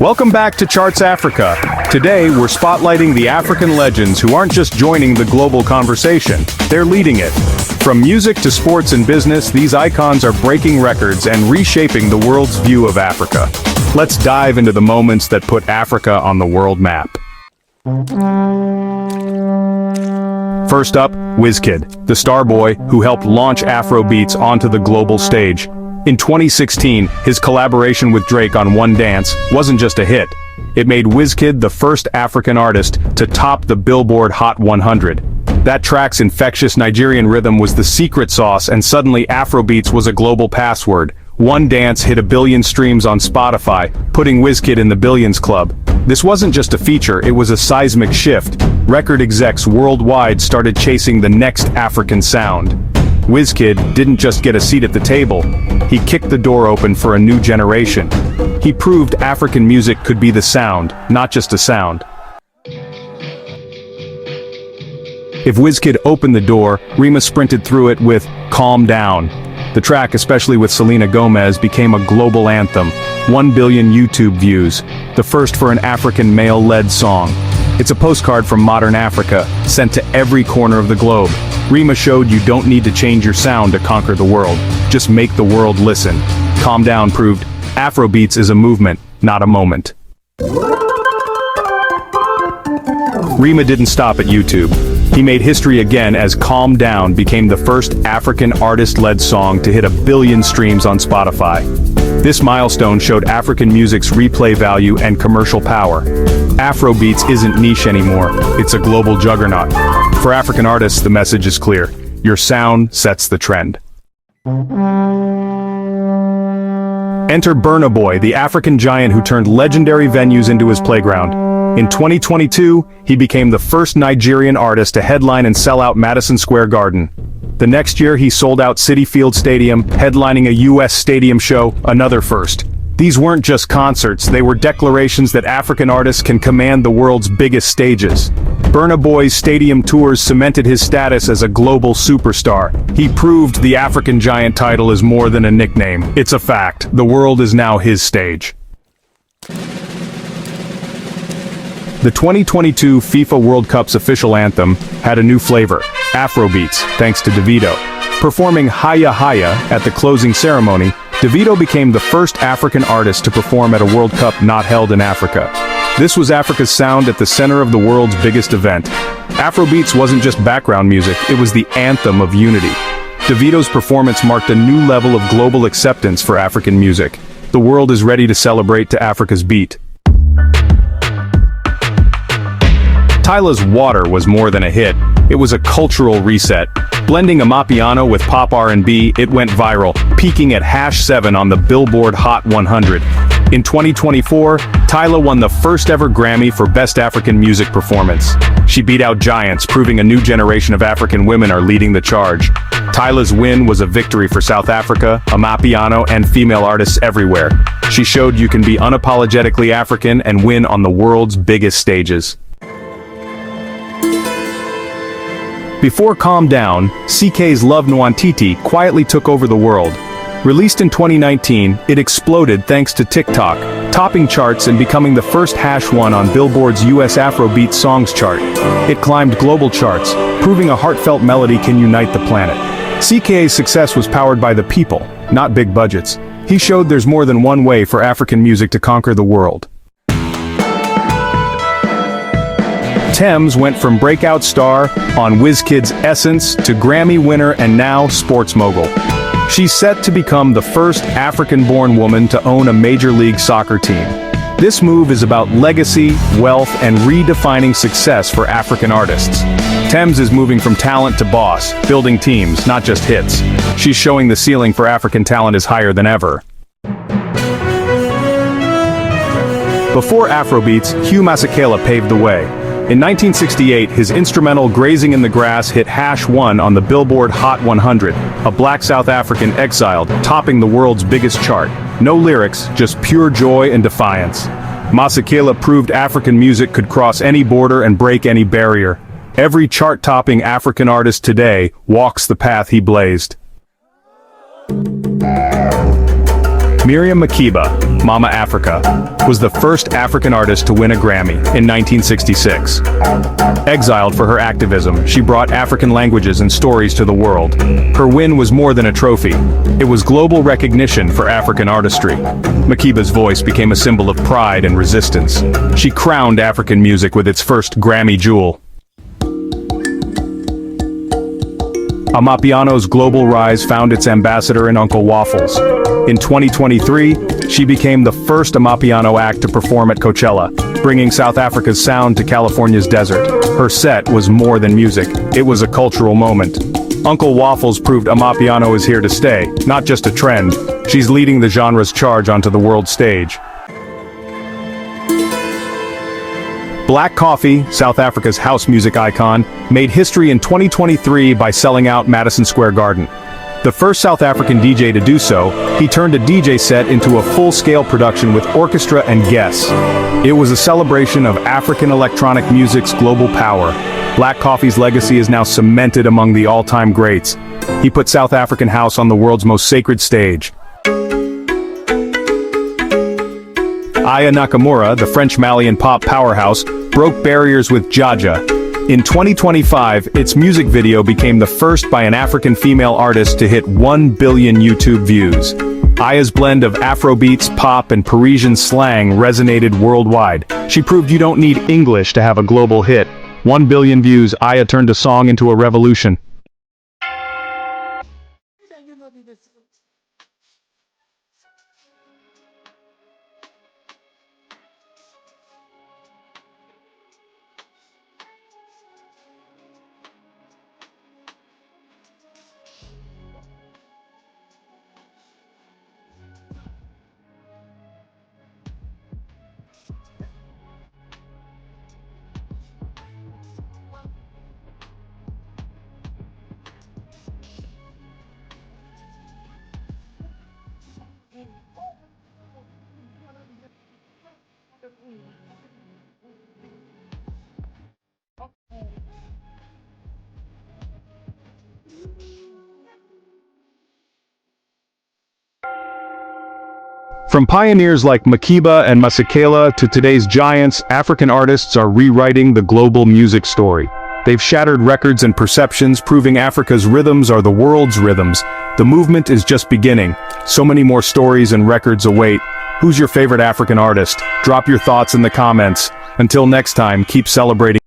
Welcome back to Charts Africa. Today, we're spotlighting the African legends who aren't just joining the global conversation, they're leading it. From music to sports and business, these icons are breaking records and reshaping the world's view of Africa. Let's dive into the moments that put Africa on the world map. First up, Wizkid, the Starboy who helped launch Afrobeats onto the global stage. In 2016, his collaboration with Drake on One Dance wasn't just a hit. It made Wizkid the first African artist to top the Billboard Hot 100. That track's infectious Nigerian rhythm was the secret sauce, and suddenly Afrobeats was a global password. One Dance hit 1 billion streams on Spotify, putting Wizkid in the Billions Club. This wasn't just a feature, it was a seismic shift. Record execs worldwide started chasing the next African sound. Wizkid didn't just get a seat at the table, he kicked the door open for a new generation. He proved African music could be the sound, not just a sound. If Wizkid opened the door, Rema sprinted through it with Calm Down. The track, especially with Selena Gomez, became a global anthem. 1 billion YouTube views, the first for an African male-led song. It's a postcard from modern Africa, sent to every corner of the globe. Rema showed you don't need to change your sound to conquer the world. Just make the world listen. Calm Down proved Afrobeats is a movement, not a moment. Rema didn't stop at YouTube. He made history again as Calm Down became the first African artist-led song to hit 1 billion streams on Spotify. This milestone showed African music's replay value and commercial power. Afrobeats isn't niche anymore, it's a global juggernaut. For African artists, the message is clear. Your sound sets the trend. Enter Burna Boy, the African giant who turned legendary venues into his playground. In 2022, he became the first Nigerian artist to headline and sell out Madison Square Garden. The next year, he sold out Citi Field Stadium, headlining a U.S. stadium show, another first. These weren't just concerts, they were declarations that African artists can command the world's biggest stages. Burna Boy's stadium tours cemented his status as a global superstar. He proved the African giant title is more than a nickname. It's a fact. The world is now his stage. The 2022 FIFA World Cup's official anthem had a new flavor, Afrobeats, thanks to Davido. Performing Haya Haya at the closing ceremony, Davido became the first African artist to perform at a World Cup not held in Africa. This was Africa's sound at the center of the world's biggest event. Afrobeats wasn't just background music, it was the anthem of unity. Davido's performance marked a new level of global acceptance for African music. The world is ready to celebrate to Africa's beat. Tyla's Water was more than a hit, it was a cultural reset. Blending Amapiano with pop R&B, it went viral, peaking at #7 on the Billboard Hot 100. In 2024, Tyla won the first ever Grammy for Best African Music Performance. She beat out giants, proving a new generation of African women are leading the charge. Tyla's win was a victory for South Africa, Amapiano, and female artists everywhere. She showed you can be unapologetically African and win on the world's biggest stages. Before Calm Down, CK's Love Nwantiti quietly took over the world. Released in 2019, it exploded thanks to TikTok, topping charts and becoming the first #1 on Billboard's US Afrobeat Songs chart. It climbed global charts, proving a heartfelt melody can unite the planet. CK's success was powered by the people, not big budgets. He showed there's more than one way for African music to conquer the world. Tems went from breakout star on Wizkid's Essence to Grammy winner and now sports mogul. She's set to become the first African-born woman to own a Major League Soccer team. This move is about legacy, wealth, and redefining success for African artists. Tems is moving from talent to boss, building teams, not just hits. She's showing the ceiling for African talent is higher than ever. Before Afrobeats, Hugh Masekela paved the way. In 1968, his instrumental Grazing in the Grass hit #1 on the Billboard Hot 100, a black South African exiled, topping the world's biggest chart. No lyrics, just pure joy and defiance. Masekela proved African music could cross any border and break any barrier. Every chart-topping African artist today walks the path he blazed. Miriam Makeba, Mama Africa, was the first African artist to win a Grammy in 1966. Exiled for her activism, she brought African languages and stories to the world. Her win was more than a trophy. It was global recognition for African artistry. Makeba's voice became a symbol of pride and resistance. She crowned African music with its first Grammy jewel. Amapiano's global rise found its ambassador in Uncle Waffles. In 2023, she became the first Amapiano act to perform at Coachella, bringing South Africa's sound to California's desert. Her set was more than music, it was a cultural moment. Uncle Waffles proved Amapiano is here to stay, not just a trend. She's leading the genre's charge onto the world stage. Black Coffee, South Africa's house music icon, made history in 2023 by selling out Madison Square Garden. The first South African DJ to do so, he turned a DJ set into a full-scale production with orchestra and guests. It was a celebration of African electronic music's global power. Black Coffee's legacy is now cemented among the all-time greats. He put South African house on the world's most sacred stage. Aya Nakamura, the French-Malian pop powerhouse, broke barriers with Jaja. In 2025, its music video became the first by an African female artist to hit 1 billion YouTube views. Aya's blend of Afrobeats, pop, and Parisian slang resonated worldwide. She proved you don't need English to have a global hit. 1 billion views, Aya turned a song into a revolution. From pioneers like Makeba and Masekela to today's giants, African artists are rewriting the global music story. They've shattered records and perceptions, proving Africa's rhythms are the world's rhythms. The movement is just beginning. So many more stories and records await. Who's your favorite African artist? Drop your thoughts in the comments. Until next time, keep celebrating